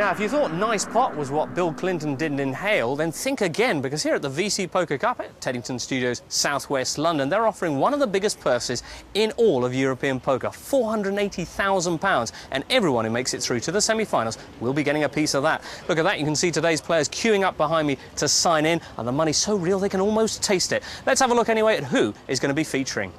Now, if you thought nice pot was what Bill Clinton didn't inhale, then think again, because here at the VC Poker Cup at Teddington Studios, southwest London, they're offering one of the biggest purses in all of European poker, £480,000, and everyone who makes it through to the semi-finals will be getting a piece of that. Look at that, you can see today's players queuing up behind me to sign in, and the money's so real they can almost taste it. Let's have a look anyway at who is going to be featuring.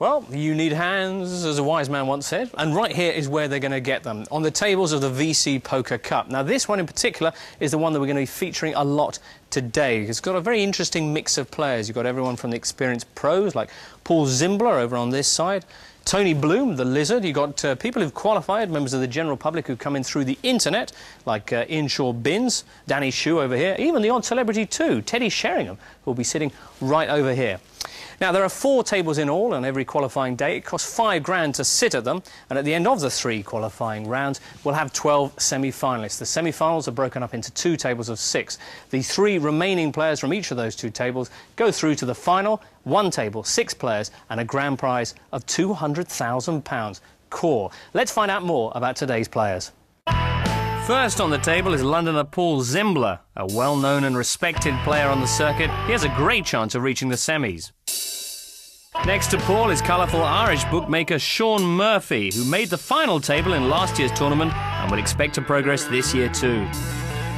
Well, you need hands, as a wise man once said, and right here is where they're going to get them, on the tables of the VC Poker Cup. Now, this one in particular is the one that we're going to be featuring a lot today. It's got a very interesting mix of players. You've got everyone from the experienced pros, like Paul Zimbler over on this side, Tony Bloom, the Lizard. You've got people who've qualified, members of the general public who come in through the internet, like Ian Shaw-Binns, Danny Shu over here, even the odd celebrity too, Teddy Sheringham, who will be sitting right over here. Now, there are 4 tables in all on every qualifying day. It costs £5 to sit at them, and at the end of the 3 qualifying rounds, we'll have 12 semi-finalists. The semi-finals are broken up into 2 tables of 6. The 3 remaining players from each of those 2 tables go through to the final, 1 table, 6 players, and a grand prize of £200,000 core. Let's find out more about today's players. First on the table is Londoner Paul Zimbler, a well-known and respected player on the circuit. He has a great chance of reaching the semis. Next to Paul is colourful Irish bookmaker Sean Murphy, who made the final table in last year's tournament and will expect to progress this year too.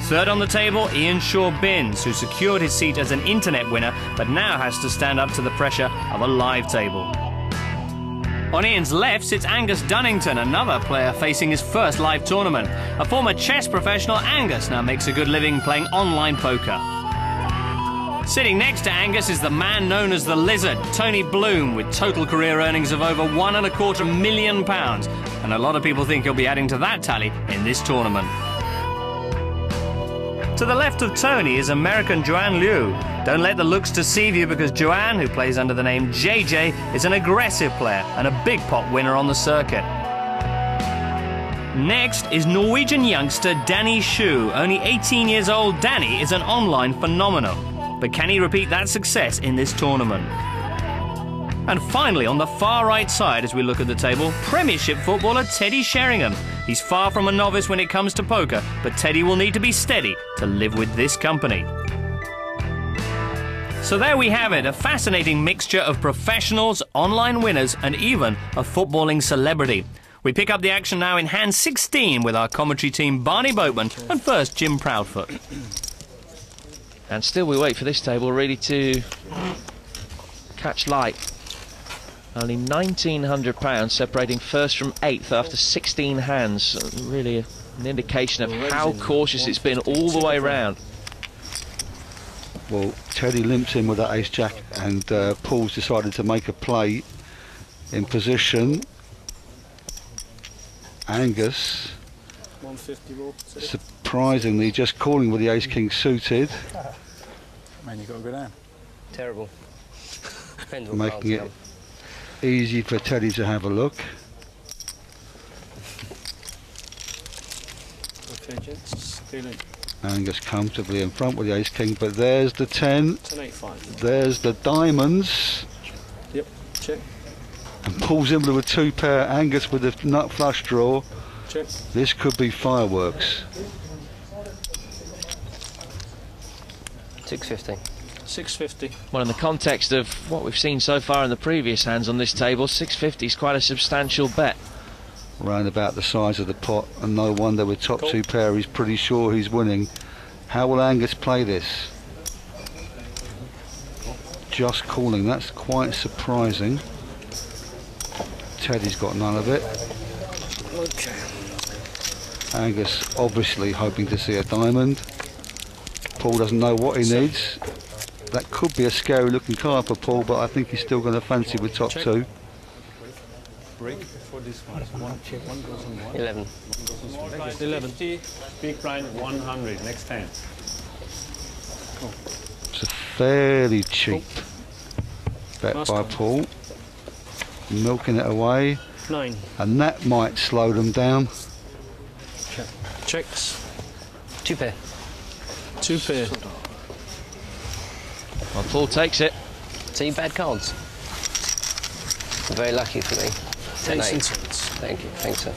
Third on the table, Ian Shaw-Binns, who secured his seat as an internet winner but now has to stand up to the pressure of a live table. On Ian's left sits Angus Dunnington, another player facing his first live tournament. A former chess professional, Angus now makes a good living playing online poker. Sitting next to Angus is the man known as the Lizard, Tony Bloom, with total career earnings of over £1.25 million, and a lot of people think he'll be adding to that tally in this tournament. To the left of Tony is American Joanne Liu. Don't let the looks deceive you, because Joanne, who plays under the name JJ, is an aggressive player and a big pot winner on the circuit. Next is Norwegian youngster Danny Shu. Only 18 years old, Danny is an online phenomenon. But can he repeat that success in this tournament? And finally, on the far right side as we look at the table, Premiership footballer Teddy Sheringham. He's far from a novice when it comes to poker, but Teddy will need to be steady to live with this company. So there we have it, a fascinating mixture of professionals, online winners, and even a footballing celebrity. We pick up the action now in hand 16 with our commentary team Barney Boatman and first Jim Proudfoot. And still we wait for this table really to catch light. Only £1,900 separating first from 8th after 16 hands. Really an indication of how cautious it's been all the way round. Well, Teddy limps in with that ace-jack, and Paul's decided to make a play in position. Angus, 150 ball. surprisingly, just calling with the ace-king suited. Man, you've got to go down. Terrible. Making it easy for Teddy to have a look. Angus comfortably in front with the ace king, but there's the 10. 10-8-5. There's the diamonds. Yep, check. And Paul's in with a 2 pair. Angus with the nut flush draw. Check. This could be fireworks. 650. 650. Well, in the context of what we've seen so far in the previous hands on this table, 650 is quite a substantial bet. Round about the size of the pot, and no wonder with top 2 pair he's pretty sure he's winning. How will Angus play this? Just calling, that's quite surprising. Teddy's got none of it. Okay. Angus obviously hoping to see a diamond. Paul doesn't know what he needs. That could be a scary looking card for Paul, but I think he's still going to fancy with top 2. Break for this one. One check, one goes on one. 11. 11. Big blind 100. Next hand. It's a fairly cheap bet Last by time. Paul. Milking it away, 9. and that might slow them down. Checks. 2 pair. 2 pair. Well, Paul takes it. See, bad cards. Very lucky for me. 10 Ace 8. and tens. Thank you. Thanks, sir.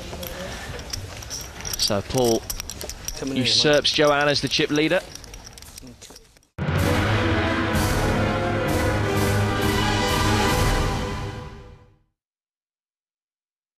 So Paul Coming in, mate. usurps Joanne as the chip leader.